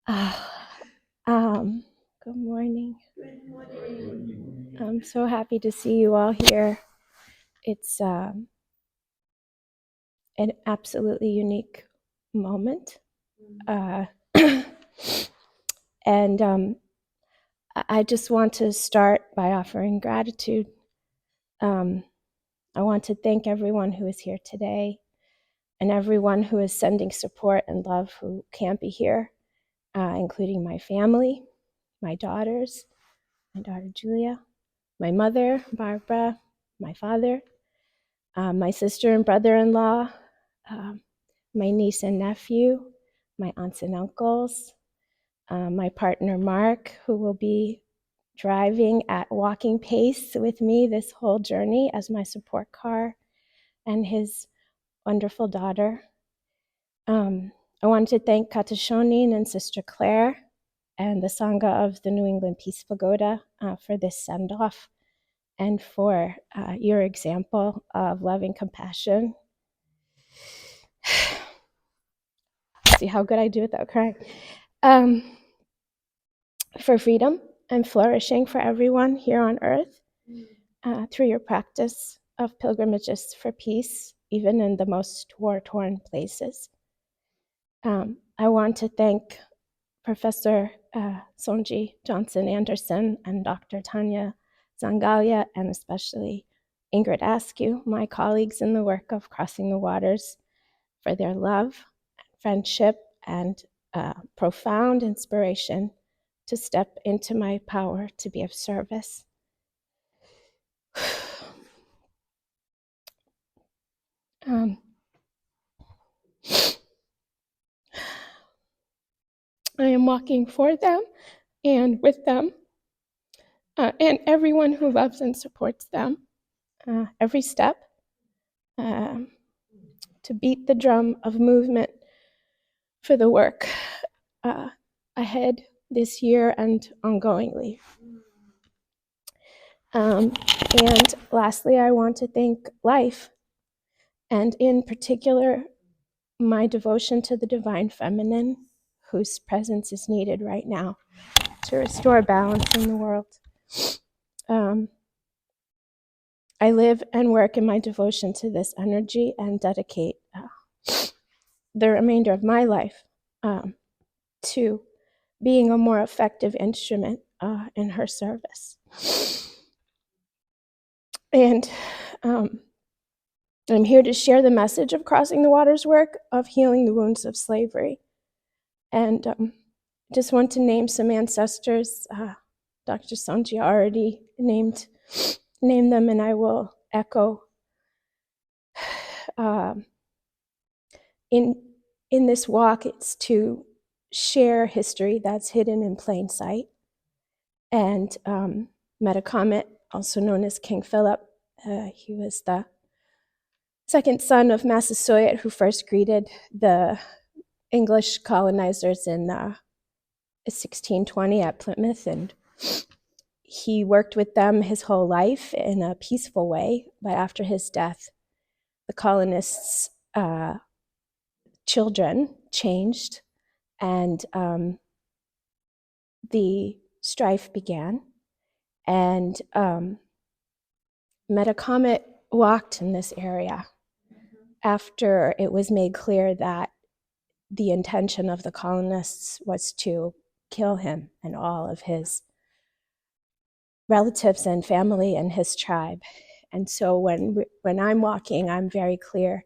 Good morning. I'm so happy to see you all here. It's an absolutely unique moment. And I just want to start by offering gratitude. I want to thank everyone who is here today and everyone who is sending support and love who can't be here, including my family, my daughters, my daughter Julia, my mother, Barbara, my father, my sister and brother-in-law, my niece and nephew, my aunts and uncles, my partner Mark, who will be driving at walking pace with me this whole journey as my support car, and his wonderful daughter. I wanted to thank Kata Shonin and Sister Claire and the Sangha of the New England Peace Pagoda for this send-off and for your example of loving compassion. See how good I do without crying. For freedom and flourishing for everyone here on earth through your practice of pilgrimages for peace, even in the most war-torn places. I want to thank Professor Sonji Johnson Anderson and Dr. Tanya Zangalia, and especially Ingrid Askew, my colleagues in the work of Crossing the Waters, for their love, friendship, and profound inspiration to step into my power to be of service. I am walking for them and with them, and everyone who loves and supports them, every step, to beat the drum of movement for the work ahead this year and ongoingly. And lastly, I want to thank life, and in particular, my devotion to the Divine Feminine, whose presence is needed right now to restore balance in the world. I live and work in my devotion to this energy and dedicate the remainder of my life to being a more effective instrument in her service. And I'm here to share the message of Crossing the Waters work of healing the wounds of slavery. And just want to name some ancestors. Dr. Sonji already named them, and I will echo. In this walk, it's to share history that's hidden in plain sight. And Metacomet, also known as King Philip, he was the second son of Massasoit, who first greeted the English colonizers in 1620 at Plymouth, and he worked with them his whole life in a peaceful way. But after his death, the colonists' children changed, and the strife began. And Metacomet walked in this area after it was made clear that the intention of the colonists was to kill him and all of his relatives and family and his tribe. And so when I'm walking, I'm very clear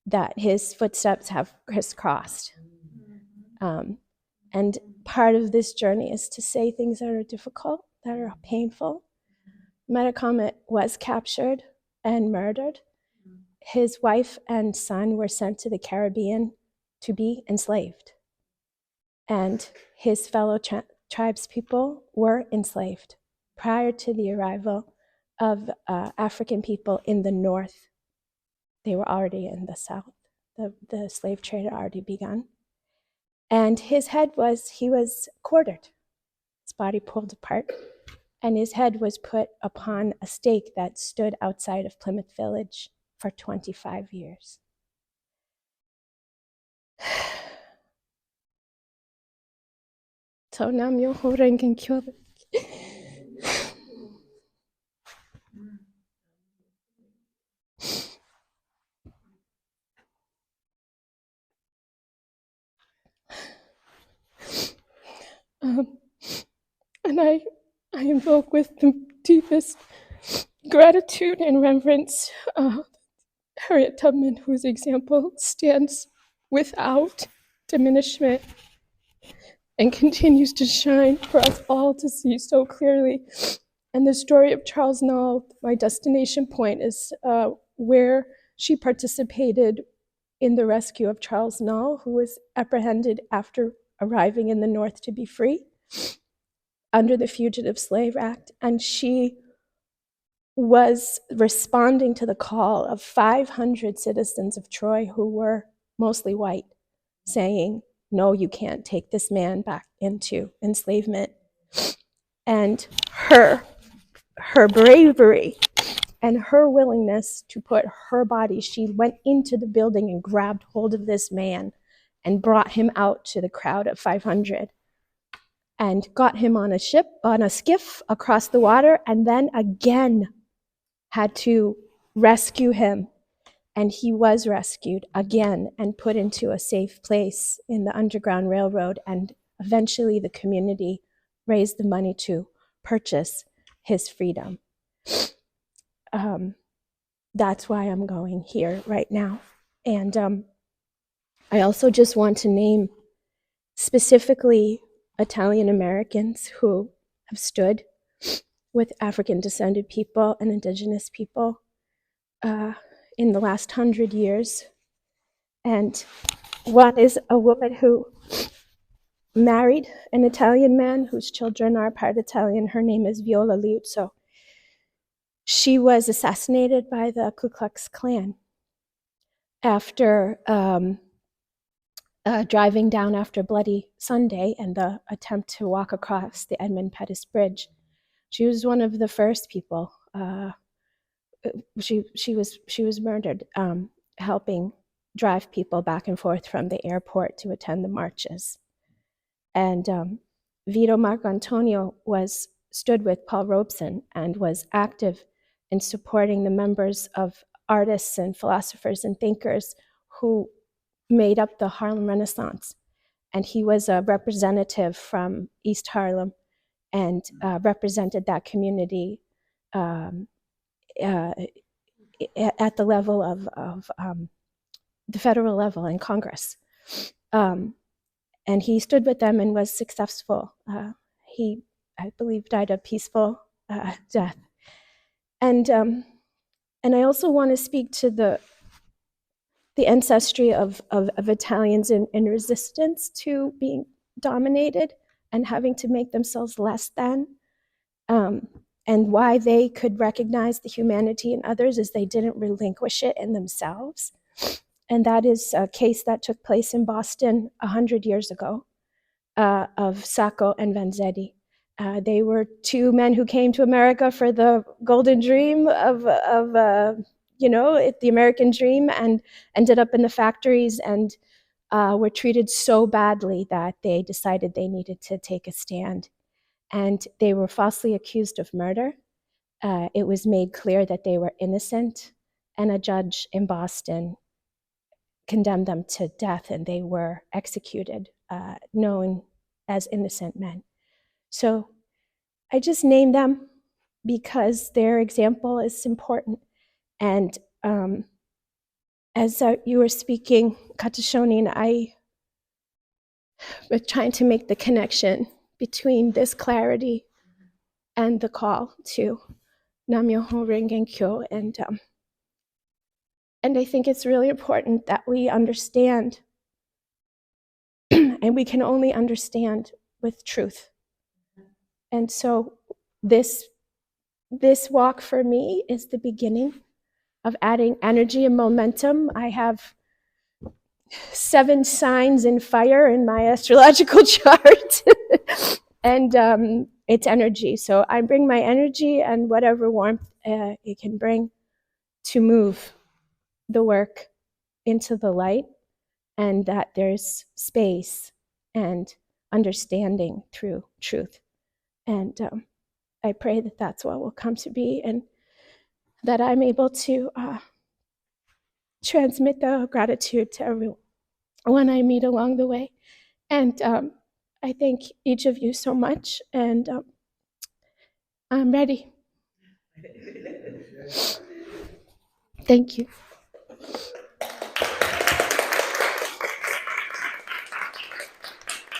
that his footsteps have crisscrossed. And part of this journey is to say things that are difficult, that are painful. Metacomet was captured and murdered. His wife and son were sent to the Caribbean to be enslaved. And his fellow tribespeople were enslaved prior to the arrival of African people in the north. They were already in the south. The slave trade had already begun. And his head he was quartered, his body pulled apart, and his head was put upon a stake that stood outside of Plymouth Village for 25 years. So Nam Myoho Renge Kyo. Um, and I invoke with the deepest gratitude and reverence Harriet Tubman, whose example stands without diminishment and continues to shine for us all to see so clearly. And the story of Charles Knoll, my destination point, is where she participated in the rescue of Charles Knoll, who was apprehended after arriving in the North to be free under the Fugitive Slave Act. And she was responding to the call of 500 citizens of Troy who were mostly white, saying, no, you can't take this man back into enslavement. And her bravery and her willingness to put her body, she went into the building and grabbed hold of this man and brought him out to the crowd of 500 and got him on a skiff across the water, and then again had to rescue him. And he was rescued again and put into a safe place in the Underground Railroad. And eventually the community raised the money to purchase his freedom. That's why I'm going here right now. And I also just want to name specifically Italian Americans who have stood with African descended people and indigenous people in the last 100 years. And one is a woman who married an Italian man whose children are part Italian. Her name is Viola Liuzzo. She was assassinated by the Ku Klux Klan after driving down after Bloody Sunday and the attempt to walk across the Edmund Pettus Bridge. She was one of the first people. She was murdered, helping drive people back and forth from the airport to attend the marches. And Vito Marcantonio stood with Paul Robeson and was active in supporting the members of artists and philosophers and thinkers who made up the Harlem Renaissance. And he was a representative from East Harlem and represented that community at the level of the federal level in Congress. And he stood with them and was successful. He, I believe, died a peaceful death. And I also want to speak to the ancestry of Italians in resistance to being dominated and having to make themselves less than, and why they could recognize the humanity in others as they didn't relinquish it in themselves. And that is a case that took place in Boston 100 years ago of Sacco and Vanzetti. They were two men who came to America for the golden dream of the American dream, and ended up in the factories and were treated so badly that they decided they needed to take a stand. And they were falsely accused of murder. It was made clear that they were innocent, and a judge in Boston condemned them to death, and they were executed, known as innocent men. So I just named them because their example is important. And as you were speaking, Katashoni, I was trying to make the connection between this clarity and the call to Nam-myoho Renge Kyo. And I think it's really important that we understand, and we can only understand with truth. And so this walk for me is the beginning of adding energy and momentum. I have 7 signs in fire in my astrological chart, and it's energy. So I bring my energy and whatever warmth it can bring to move the work into the light, and that there's space and understanding through truth. And I pray that that's what will come to be, and that I'm able to transmit the gratitude to everyone I meet along the way. And I thank each of you so much, and I'm ready. Thank you.